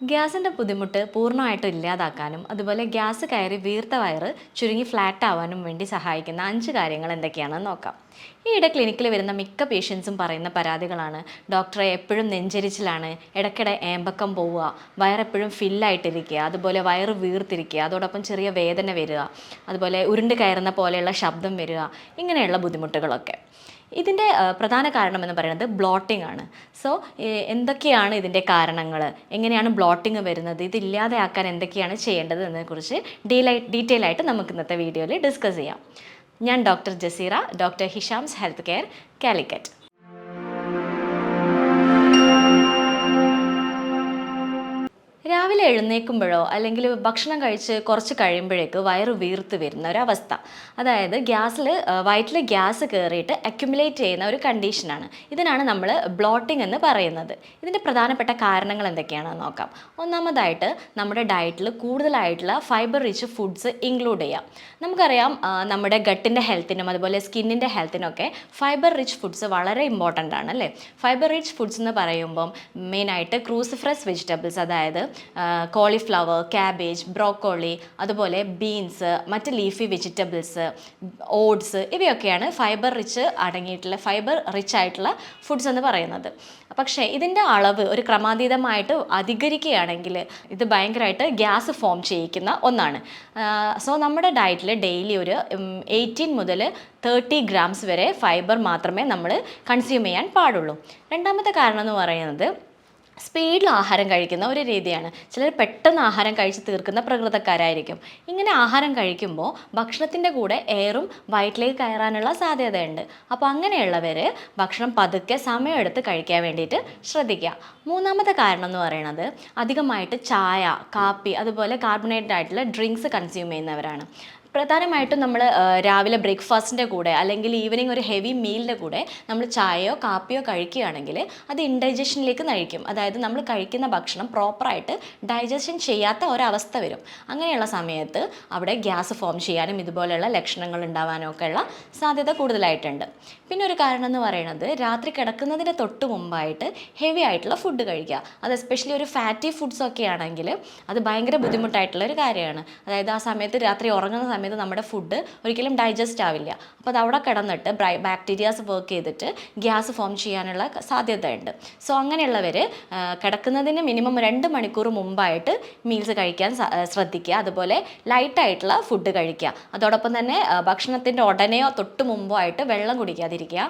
ഗ്യാസിൻ്റെ ബുദ്ധിമുട്ട് പൂർണ്ണമായിട്ടും ഇല്ലാതാക്കാനും അതുപോലെ ഗ്യാസ് കയറി വീർത്ത വയറ് ചുരുങ്ങി ഫ്ലാറ്റ് ആവാനും വേണ്ടി സഹായിക്കുന്ന 5 കാര്യങ്ങൾ എന്തൊക്കെയാണെന്ന് നോക്കാം. ഈയിടെ ക്ലിനിക്കിൽ വരുന്ന മിക്ക പേഷ്യൻസും പറയുന്ന പരാതികളാണ്: ഡോക്ടറെ, എപ്പോഴും നെഞ്ചരിച്ചിലാണ്, ഇടയ്ക്കിടെ ഏമ്പക്കം പോവുക, വയറെപ്പോഴും ഫില്ലായിട്ടിരിക്കുക, അതുപോലെ വയറ് വീർത്തിരിക്കുക, അതോടൊപ്പം ചെറിയ വേദന വരിക, അതുപോലെ ഉരുണ്ട് കയറുന്ന പോലെയുള്ള ശബ്ദം വരിക, ഇങ്ങനെയുള്ള ബുദ്ധിമുട്ടുകളൊക്കെ. ഇതിൻ്റെ പ്രധാന കാരണമെന്ന് പറയുന്നത് ബ്ലോട്ടിംഗ് ആണ്. സോ എന്തൊക്കെയാണ് ഇതിൻ്റെ കാരണങ്ങൾ, എങ്ങനെയാണ് ബ്ലോട്ടിംഗ് വരുന്നത്, ഇതില്ലാതെയാക്കാൻ എന്തൊക്കെയാണ് ചെയ്യേണ്ടത് എന്നതിനെക്കുറിച്ച് ഡീറ്റെയിൽ ആയിട്ട് നമുക്ക് ഇന്നത്തെ വീഡിയോയിൽ ഡിസ്കസ് ചെയ്യാം. ഞാൻ doctor Jaseera, doctor Hisham's health care, Calicut. രാവിലെ എഴുന്നേൽക്കുമ്പോഴോ അല്ലെങ്കിൽ ഭക്ഷണം കഴിച്ച് കുറച്ച് കഴിയുമ്പോഴേക്ക് വയറ് വീർത്ത് വരുന്ന ഒരവസ്ഥ, അതായത് വയറ്റിൽ ഗ്യാസ് കയറിയിട്ട് അക്യുമുലേറ്റ് ചെയ്യുന്ന ഒരു കണ്ടീഷനാണ്. ഇതിനാണ് നമ്മൾ ബ്ലോട്ടിംഗ് എന്ന് പറയുന്നത്. ഇതിൻ്റെ പ്രധാനപ്പെട്ട കാരണങ്ങൾ എന്തൊക്കെയാണെന്ന് നോക്കാം. ഒന്നാമതായിട്ട്, നമ്മുടെ ഡയറ്റിൽ കൂടുതലായിട്ടുള്ള ഫൈബർ റിച്ച് ഫുഡ്സ് ഇൻക്ലൂഡ് ചെയ്യാം. നമുക്കറിയാം, നമ്മുടെ ഗട്ടിൻ്റെ ഹെൽത്തിനും അതുപോലെ സ്കിന്നിൻ്റെ ഹെൽത്തിനൊക്കെ ഫൈബർ റിച്ച് ഫുഡ്സ് വളരെ ഇമ്പോർട്ടൻ്റ് ആണ്, അല്ലേ? ഫൈബർ റിച്ച് ഫുഡ്സ് എന്ന് പറയുമ്പം മെയിനായിട്ട് ക്രൂസിഫറസ് വെജിറ്റബിൾസ്, അതായത് കോളിഫ്ലവർ, ക്യാബേജ്, ബ്രോക്കോളി, അതുപോലെ ബീൻസ്, മറ്റ് ലീഫി വെജിറ്റബിൾസ്, ഓട്സ്, ഇവയൊക്കെയാണ് ഫൈബർ റിച്ച് ആയിട്ടുള്ള ഫുഡ്സ് എന്ന് പറയുന്നത്. പക്ഷേ ഇതിൻ്റെ അളവ് ഒരു ക്രമാതീതമായിട്ട് അധികരിക്കുകയാണെങ്കിൽ ഇത് ഭയങ്കരമായിട്ട് ഗ്യാസ് ഫോം ചെയ്യിക്കുന്ന ഒന്നാണ്. സോ നമ്മുടെ ഡയറ്റിൽ ഡെയിലി ഒരു 18 മുതൽ 30 ഗ്രാംസ് വരെ ഫൈബർ മാത്രമേ നമ്മൾ കൺസ്യൂം ചെയ്യാൻ പാടുള്ളൂ. രണ്ടാമത്തെ കാരണം എന്ന് പറയുന്നത് സ്പീഡിൽ ആഹാരം കഴിക്കുന്ന ഒരു രീതിയാണ്. ചിലർ പെട്ടെന്ന് ആഹാരം കഴിച്ച് തീർക്കുന്ന പ്രകൃതക്കാരായിരിക്കും. ഇങ്ങനെ ആഹാരം കഴിക്കുമ്പോൾ ഭക്ഷണത്തിൻ്റെ കൂടെ എയറും വയറ്റിലേക്ക് കയറാനുള്ള സാധ്യതയുണ്ട്. അപ്പോൾ അങ്ങനെയുള്ളവർ ഭക്ഷണം പതുക്കെ സമയമെടുത്ത് കഴിക്കാൻ വേണ്ടിയിട്ട് ശ്രദ്ധിക്കുക. മൂന്നാമത്തെ കാരണം എന്ന് പറയുന്നത് അധികമായിട്ട് ചായ, കാപ്പി, അതുപോലെ കാർബണേറ്റഡ് ആയിട്ടുള്ള ഡ്രിങ്ക്സ് കൺസ്യൂം ചെയ്യുന്നവരാണ്. പ്രധാനമായിട്ടും നമ്മൾ രാവിലെ ബ്രേക്ക്ഫാസ്റ്റിൻ്റെ കൂടെ അല്ലെങ്കിൽ ഈവനിങ് ഒരു ഹെവി മീലിൻ്റെ കൂടെ നമ്മൾ ചായയോ കാപ്പിയോ കഴിക്കുകയാണെങ്കിൽ അത് ഇൻഡൈജഷനിലേക്ക് നയിക്കും. അതായത് നമ്മൾ കഴിക്കുന്ന ഭക്ഷണം പ്രോപ്പറായിട്ട് ഡൈജഷൻ ചെയ്യാത്ത ഒരവസ്ഥ വരും. അങ്ങനെയുള്ള സമയത്ത് അവിടെ ഗ്യാസ് ഫോം ചെയ്യാനും ഇതുപോലെയുള്ള ലക്ഷണങ്ങൾ ഉണ്ടാവാനും ഒക്കെയുള്ള സാധ്യത കൂടുതലായിട്ടുണ്ട്. പിന്നെ ഒരു കാരണം എന്ന് പറയുന്നത് രാത്രി കിടക്കുന്നതിന് തൊട്ട് മുമ്പായിട്ട് ഹെവി ആയിട്ടുള്ള ഫുഡ് കഴിക്കുക. അത് എസ്പെഷ്യലി ഒരു ഫാറ്റി ഫുഡ്സ് ഒക്കെ ആണെങ്കിൽ അത് ഭയങ്കര ബുദ്ധിമുട്ടായിട്ടുള്ള ഒരു കാര്യമാണ്. അതായത് ആ സമയത്ത് രാത്രി ഉറങ്ങുന്ന സമയത്ത് നമ്മുടെ ഫുഡ് ഒരിക്കലും ഡൈജസ്റ്റ് ആവില്ല. അപ്പോൾ അത് അവിടെ കിടന്നിട്ട് ബാക്ടീരിയാസ് വർക്ക് ചെയ്തിട്ട് ഗ്യാസ് ഫോം ചെയ്യാനുള്ള സാധ്യതയുണ്ട്. സോ അങ്ങനെയുള്ളവർ കിടക്കുന്നതിന് മിനിമം 2 മണിക്കൂർ മുമ്പായിട്ട് മീൽസ് കഴിക്കാൻ ശ്രദ്ധിക്കുക. അതുപോലെ ലൈറ്റായിട്ടുള്ള ഫുഡ് കഴിക്കുക. അതോടൊപ്പം തന്നെ ഭക്ഷണത്തിൻ്റെ ഉടനെയോ തൊട്ട് മുമ്പോ ആയിട്ട് വെള്ളം കുടിക്കാതിരിക്കുക.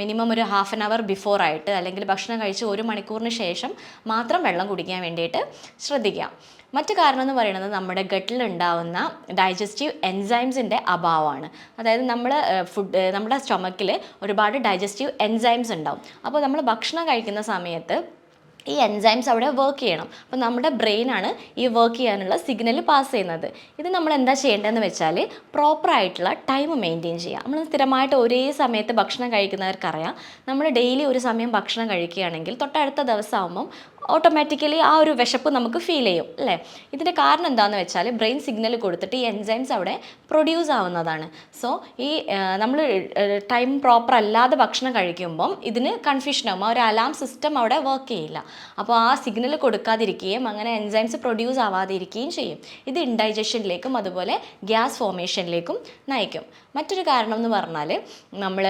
മിനിമം ഒരു 1/2 hour ബിഫോർ ആയിട്ട് അല്ലെങ്കിൽ ഭക്ഷണം കഴിച്ച് 1 മണിക്കൂറിന് ശേഷം മാത്രം വെള്ളം കുടിക്കാൻ വേണ്ടിയിട്ട് ശ്രദ്ധിക്കുക. മറ്റു കാരണം എന്ന് പറയുന്നത് നമ്മുടെ ഗട്ടിലുണ്ടാവുന്ന ഡൈജസ്റ്റീവ് എൻസൈംസിൻ്റെ അഭാവമാണ്. അതായത് നമ്മുടെ സ്റ്റൊമക്കിൽ ഒരുപാട് ഡൈജസ്റ്റീവ് എൻസൈംസ് ഉണ്ടാവും. അപ്പോൾ നമ്മൾ ഭക്ഷണം കഴിക്കുന്ന സമയത്ത് ഈ എൻസൈംസ് അവിടെ വർക്ക് ചെയ്യണം. അപ്പോൾ നമ്മുടെ ബ്രെയിനാണ് ഈ വർക്ക് ചെയ്യാനുള്ള സിഗ്നൽ പാസ് ചെയ്യുന്നത്. ഇത് നമ്മൾ എന്താ ചെയ്യേണ്ടതെന്ന് വെച്ചാൽ പ്രോപ്പറായിട്ടുള്ള ടൈം മെയിൻറ്റെയിൻ ചെയ്യുക. നമ്മൾ സ്ഥിരമായിട്ട് ഒരേ സമയത്ത് ഭക്ഷണം കഴിക്കുന്നവർക്കറിയാം, നമ്മൾ ഡെയിലി ഒരു സമയം ഭക്ഷണം കഴിക്കുകയാണെങ്കിൽ തൊട്ടടുത്ത ദിവസം ആകുമ്പം ഓട്ടോമാറ്റിക്കലി ആ ഒരു വിശപ്പ് നമുക്ക് ഫീൽ ചെയ്യും, അല്ലേ? ഇതിൻ്റെ കാരണം എന്താണെന്ന് വെച്ചാൽ ബ്രെയിൻ സിഗ്നൽ കൊടുത്തിട്ട് ഈ എൻസൈംസ് അവിടെ പ്രൊഡ്യൂസ് ആവുന്നതാണ്. സോ നമ്മൾ ടൈം പ്രോപ്പർ അല്ലാതെ ഭക്ഷണം കഴിക്കുമ്പം ഇതിന് കൺഫ്യൂഷനാകും. ആ ഒരു അലാം സിസ്റ്റം അവിടെ വർക്ക് ചെയ്യില്ല. അപ്പോൾ ആ സിഗ്നൽ കൊടുക്കാതിരിക്കുകയും അങ്ങനെ എൻസൈംസ് പ്രൊഡ്യൂസ് ആവാതിരിക്കുകയും ചെയ്യും. ഇത് ഇൻഡൈജഷനിലേക്കും അതുപോലെ ഗ്യാസ് ഫോർമേഷനിലേക്കും നയിക്കും. മറ്റൊരു കാരണം എന്ന് പറഞ്ഞാൽ നമ്മൾ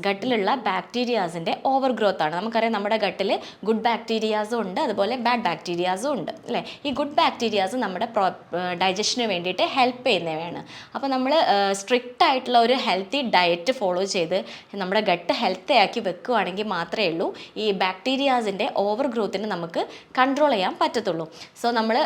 ഗട്ടിലുള്ള ബാക്ടീരിയാസിൻ്റെ ഓവർ ഗ്രോത്ത് ആണ്. നമുക്കറിയാം, നമ്മുടെ ഗട്ടിൽ ഗുഡ് ബാക്ടീരിയാസും ഉണ്ട്, അതുപോലെ ബാഡ് ബാക്ടീരിയാസും ഉണ്ട്, അല്ലേ? ഈ ഗുഡ് ബാക്ടീരിയാസ് നമ്മുടെ ഡൈജഷന് വേണ്ടിയിട്ട് ഹെൽപ്പ് ചെയ്യുന്നവയാണ്. അപ്പോൾ നമ്മൾ സ്ട്രിക്റ്റ് ആയിട്ടുള്ള ഒരു ഹെൽത്തി ഡയറ്റ് ഫോളോ ചെയ്ത് നമ്മുടെ ഗട്ട് ഹെൽത്തി ആക്കി വെക്കുകയാണെങ്കിൽ മാത്രമേ ഉള്ളൂ ഈ ബാക്ടീരിയാസിൻ്റെ ഓവർ ഗ്രോത്തിനെ നമുക്ക് കൺട്രോൾ ചെയ്യാൻ പറ്റത്തുള്ളൂ. സോ നമ്മൾ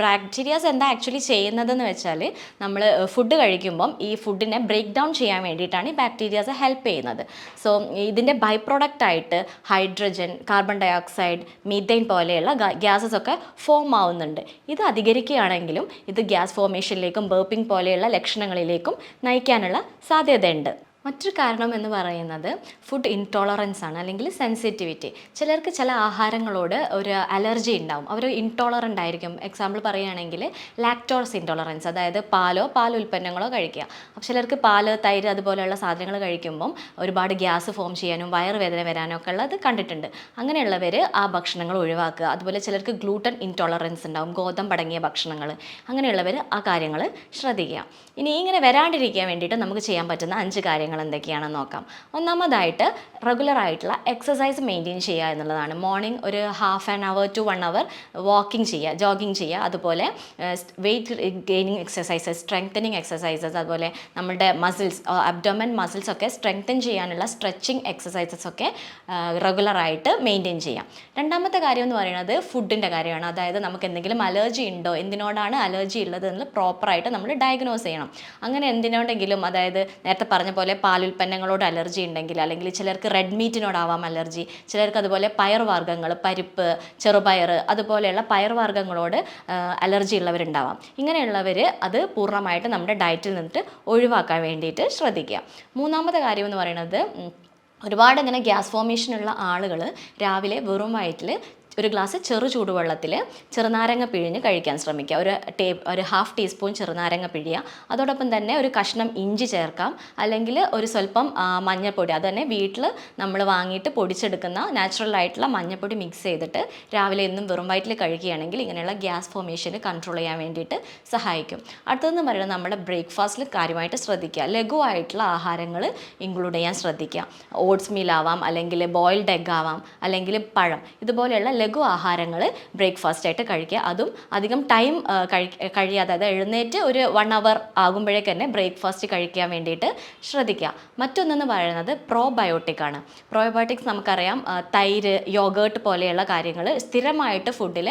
ബാക്ടീരിയാസ് എന്താ ആക്ച്വലി ചെയ്യുന്നതെന്ന് വെച്ചാൽ നമ്മൾ ഫുഡ് കഴിക്കുമ്പം ഈ ഫുഡിനെ ബ്രേക്ക് ഡൗൺ ചെയ്യാൻ വേണ്ടിയിട്ടാണ് ഈ ബാക്ടീരിയാസ് ഹെൽപ്പ് ചെയ്യുന്നത്. സോ ഇതിൻ്റെ ബൈ പ്രോഡക്റ്റ് ആയിട്ട് hydrogen, carbon dioxide, methane പോലെയുള്ള ഗ്യാസസ് ഒക്കെ ഫോം ആവുന്നുണ്ട്. ഇത് അധികരിക്കുകയാണെങ്കിലും ഇത് ഗ്യാസ് ഫോർമേഷനിലേക്കും ബർപ്പിംഗ് പോലെയുള്ള ലക്ഷണങ്ങളിലേക്കും നയിക്കാനുള്ള സാധ്യതയുണ്ട്. മറ്റൊരു കാരണം എന്ന് പറയുന്നത് ഫുഡ് ഇൻടോളറൻസ് ആണ്, അല്ലെങ്കിൽ സെൻസിറ്റിവിറ്റി. ചിലർക്ക് ചില ആഹാരങ്ങളോട് ഒരു അലർജി ഉണ്ടാവും, അവർ ഇൻടോളറൻ്റ് ആയിരിക്കും. എക്സാമ്പിൾ പറയുകയാണെങ്കിൽ ലാക്ടോസ് ഇൻടോളറൻസ്, അതായത് പാൽ ഉൽപ്പന്നങ്ങളോ കഴിക്കുക. അപ്പോൾ ചിലർക്ക് പാല്, തൈര് അതുപോലെയുള്ള സാധനങ്ങൾ കഴിക്കുമ്പം ഒരുപാട് ഗ്യാസ് ഫോം ചെയ്യാനും വയറുവേദന വരാനും ഒക്കെ ഉള്ളത് കണ്ടിട്ടുണ്ട്. അങ്ങനെയുള്ളവർ ആ ഭക്ഷണങ്ങൾ ഒഴിവാക്കുക. അതുപോലെ ചിലർക്ക് ഗ്ലൂട്ടൻ ഇൻടോളറൻസ് ഉണ്ടാവും, ഗോതമ്പടങ്ങിയ ഭക്ഷണങ്ങൾ. അങ്ങനെയുള്ളവർ ആ കാര്യങ്ങൾ ശ്രദ്ധിക്കുക. ഇനി ഇങ്ങനെ വരാണ്ടിരിക്കാൻ വേണ്ടിയിട്ട് നമുക്ക് ചെയ്യാൻ പറ്റുന്ന 5 കാര്യങ്ങൾ എന്തൊക്കെയാണെന്ന് നോക്കാം. ഒന്നാമതായിട്ട് റെഗുലറായിട്ടുള്ള എക്സസൈസ് മെയിൻറ്റെയിൻ ചെയ്യുക എന്നുള്ളതാണ്. മോർണിംഗ് ഒരു half an hour to 1 hour walking ചെയ്യുക, ജോഗിങ് ചെയ്യുക. അതുപോലെ weight gaining exercises, strengthening exercises, അതുപോലെ നമ്മുടെ മസിൽസ്, അബ്ഡോമൻ മസിൽസ് ഒക്കെ സ്ട്രെങ്തൻ ചെയ്യാനുള്ള സ്ട്രെച്ചിങ് എക്സസൈസസ് ഒക്കെ റെഗുലറായിട്ട് മെയിൻറ്റെയിൻ ചെയ്യാം. രണ്ടാമത്തെ കാര്യം എന്ന് പറയുന്നത് ഫുഡിൻ്റെ കാര്യമാണ്. അതായത് നമുക്ക് എന്തെങ്കിലും അലർജി ഉണ്ടോ, എന്തിനോടാണ് അലർജി ഉള്ളത് എന്ന് പ്രോപ്പറായിട്ട് നമ്മൾ ഡയഗ്നോസ് ചെയ്യണം. അങ്ങനെ എന്തിനോടെങ്കിലും, അതായത് നേരത്തെ പറഞ്ഞ പോലെ പാലുൽപ്പന്നങ്ങളോട് അലർജി ഉണ്ടെങ്കിൽ, അല്ലെങ്കിൽ ചിലർക്ക് റെഡ് മീറ്റിനോടാവാം അലർജി, ചിലർക്ക് അതുപോലെ പയർവർഗ്ഗങ്ങൾ, പരിപ്പ്, ചെറുപയർ അതുപോലെയുള്ള പയർവർഗ്ഗങ്ങളോട് അലർജി ഉള്ളവരുണ്ടാവാം. ഇങ്ങനെയുള്ളവർ അത് പൂർണ്ണമായിട്ട് നമ്മുടെ ഡയറ്റിൽ നിന്നിട്ട് ഒഴിവാക്കാൻ വേണ്ടിയിട്ട് ശ്രദ്ധിക്കുക. മൂന്നാമത്തെ കാര്യം എന്ന് പറയുന്നത്, ഒരുപാട് ഇങ്ങനെ ഗ്യാസ് ഫോർമേഷനുള്ള ആളുകൾ രാവിലെ വെറും വയറ്റിൽ ഒരു ഗ്ലാസ് ചെറു ചൂടുവെള്ളത്തിൽ ചെറുനാരങ്ങ പിഴിഞ്ഞ് കഴിക്കാൻ ശ്രമിക്കുക. ഒരു ഹാഫ് ടീസ്പൂൺ ചെറുനാരങ്ങ പിഴിയുക. അതോടൊപ്പം തന്നെ ഒരു കഷ്ണം ഇഞ്ചി ചേർക്കാം, അല്ലെങ്കിൽ ഒരു സ്വല്പം മഞ്ഞൾപ്പൊടി, അത് തന്നെ വീട്ടിൽ നമ്മൾ വാങ്ങിയിട്ട് പൊടിച്ചെടുക്കുന്ന നാച്ചുറൽ ആയിട്ടുള്ള മഞ്ഞൾപ്പൊടി മിക്സ് ചെയ്തിട്ട് രാവിലെ എന്നും വെറും വയറ്റിൽ കഴിക്കുകയാണെങ്കിൽ ഇങ്ങനെയുള്ള ഗ്യാസ് ഫോർമേഷന് കൺട്രോൾ ചെയ്യാൻ വേണ്ടിയിട്ട് സഹായിക്കും. അടുത്തതെന്ന് പറയുന്നത്, നമ്മുടെ ബ്രേക്ക്ഫാസ്റ്റിൽ കാര്യമായിട്ട് ശ്രദ്ധിക്കുക. ലഘുവായിട്ടുള്ള ആഹാരങ്ങൾ ഇൻക്ലൂഡ് ചെയ്യാൻ ശ്രദ്ധിക്കുക. ഓട്സ് മീൽ ആവാം, അല്ലെങ്കിൽ ബോയിൽഡ് എഗ് ആവാം, അല്ലെങ്കിൽ പഴം, ഇതുപോലെയുള്ള ലഘു ആഹാരങ്ങൾ ബ്രേക്ക്ഫാസ്റ്റ് ആയിട്ട് കഴിക്കുക. അതും അധികം ടൈം കഴിയാതെ, അതായത് എഴുന്നേറ്റ് ഒരു 1 അവർ ആകുമ്പോഴേക്ക് തന്നെ ബ്രേക്ക്ഫാസ്റ്റ് കഴിക്കാൻ വേണ്ടിയിട്ട് ശ്രദ്ധിക്കുക. മറ്റൊന്നെന്ന് പറയുന്നത് പ്രോബയോട്ടിക് ആണ്. പ്രോബയോട്ടിക്സ് നമുക്കറിയാം, തൈര്, യോഗേർട്ട് പോലെയുള്ള കാര്യങ്ങൾ സ്ഥിരമായിട്ട് ഫുഡിൽ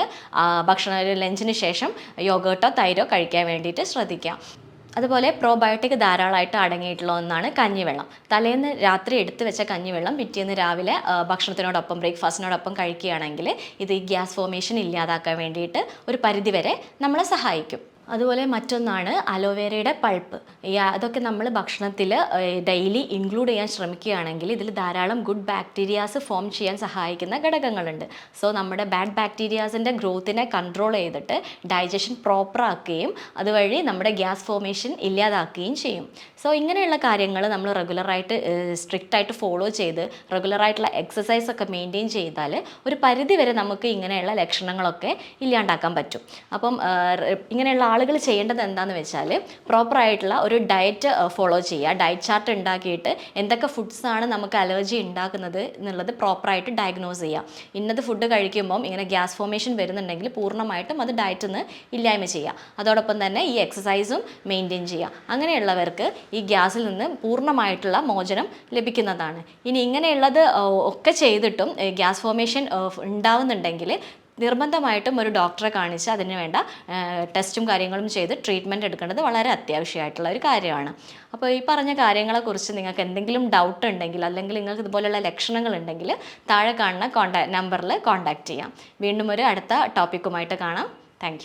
ലഞ്ചിന് ശേഷം യോഗേർട്ടോ തൈരോ കഴിക്കാൻ വേണ്ടിയിട്ട് ശ്രദ്ധിക്കുക. അതുപോലെ പ്രോബയോട്ടിക് ധാരാളമായിട്ട് അടങ്ങിയിട്ടുള്ള ഒന്നാണ് കഞ്ഞിവെള്ളം. തലേന്ന് രാത്രി എടുത്തു വെച്ച കഞ്ഞിവെള്ളം പിറ്റേന്ന് രാവിലെ ഭക്ഷണത്തിനോടൊപ്പം, ബ്രേക്ക്ഫാസ്റ്റിനോടൊപ്പം കഴിക്കുകയാണെങ്കിൽ ഇത് ഈ ഗ്യാസ് ഫോർമേഷൻ ഇല്ലാതാക്കാൻ വേണ്ടിയിട്ട് ഒരു പരിധിവരെ നമ്മളെ സഹായിക്കും. അതുപോലെ മറ്റൊന്നാണ് അലോവേരയുടെ പൾപ്പ്. അതൊക്കെ നമ്മൾ ഭക്ഷണത്തിൽ ഡെയിലി ഇൻക്ലൂഡ് ചെയ്യാൻ ശ്രമിക്കുകയാണെങ്കിൽ ഇതിൽ ധാരാളം ഗുഡ് ബാക്ടീരിയാസ് ഫോം ചെയ്യാൻ സഹായിക്കുന്ന ഘടകങ്ങളുണ്ട്. സോ നമ്മുടെ ബാഡ് ബാക്ടീരിയാസിൻ്റെ ഗ്രോത്തിനെ കൺട്രോൾ ചെയ്തിട്ട് ഡൈജഷൻ പ്രോപ്പർ ആക്കുകയും അതുവഴി നമ്മുടെ ഗ്യാസ് ഫോർമേഷൻ ഇല്ലാതാക്കുകയും ചെയ്യും. സോ ഇങ്ങനെയുള്ള കാര്യങ്ങൾ നമ്മൾ റെഗുലറായിട്ട് സ്ട്രിക്റ്റായിട്ട് ഫോളോ ചെയ്ത് റെഗുലറായിട്ടുള്ള എക്സസൈസ് ഒക്കെ മെയിൻറ്റെയിൻ ചെയ്താൽ ഒരു പരിധി വരെ നമുക്ക് ഇങ്ങനെയുള്ള ലക്ഷണങ്ങളൊക്കെ ഇല്ലാണ്ടാക്കാൻ പറ്റും. അപ്പം ഇങ്ങനെയുള്ള ആളുകൾ ചെയ്യേണ്ടത് എന്താണെന്ന് വെച്ചാൽ പ്രോപ്പറായിട്ടുള്ള ഒരു ഡയറ്റ് ഫോളോ ചെയ്യുക. ഡയറ്റ് ചാർട്ട് ഉണ്ടാക്കിയിട്ട് എന്തൊക്കെ ഫുഡ്സാണ് നമുക്ക് അലർജി ഉണ്ടാക്കുന്നത് എന്നുള്ളത് പ്രോപ്പറായിട്ട് ഡയഗ്നോസ് ചെയ്യുക. ഇന്നത് ഫുഡ് കഴിക്കുമ്പം ഇങ്ങനെ ഗ്യാസ് ഫോർമേഷൻ വരുന്നുണ്ടെങ്കിൽ പൂർണ്ണമായിട്ടും അത് ഡയറ്റിൽ നിന്ന് ഇല്ലായ്മ ചെയ്യുക. അതോടൊപ്പം തന്നെ ഈ എക്സസൈസും മെയിൻറ്റെയിൻ ചെയ്യുക. അങ്ങനെയുള്ളവർക്ക് ഈ ഗ്യാസിൽ നിന്ന് പൂർണ്ണമായിട്ടുള്ള മോചനം ലഭിക്കുന്നതാണ്. ഇനി ഇങ്ങനെയുള്ളത് ഒക്കെ ചെയ്തിട്ടും ഗ്യാസ് ഫോർമേഷൻ ഉണ്ടാവുന്നുണ്ടെങ്കിൽ നിർബന്ധമായിട്ടും ഒരു ഡോക്ടറെ കാണിച്ച് അതിന് വേണ്ട ടെസ്റ്റും കാര്യങ്ങളും ചെയ്ത് ട്രീറ്റ്മെൻറ്റ് എടുക്കേണ്ടത് വളരെ അത്യാവശ്യമായിട്ടുള്ള ഒരു കാര്യമാണ്. അപ്പോൾ ഈ പറഞ്ഞ കാര്യങ്ങളെക്കുറിച്ച് നിങ്ങൾക്ക് എന്തെങ്കിലും ഡൗട്ട് ഉണ്ടെങ്കിൽ, അല്ലെങ്കിൽ നിങ്ങൾക്ക് ഇതുപോലുള്ള ലക്ഷണങ്ങൾ ഉണ്ടെങ്കിൽ താഴെ കാണുന്ന നമ്പറിൽ കോൺടാക്റ്റ് ചെയ്യാം. വീണ്ടും ഒരു അടുത്ത ടോപ്പിക്കുമായിട്ട് കാണാം. താങ്ക്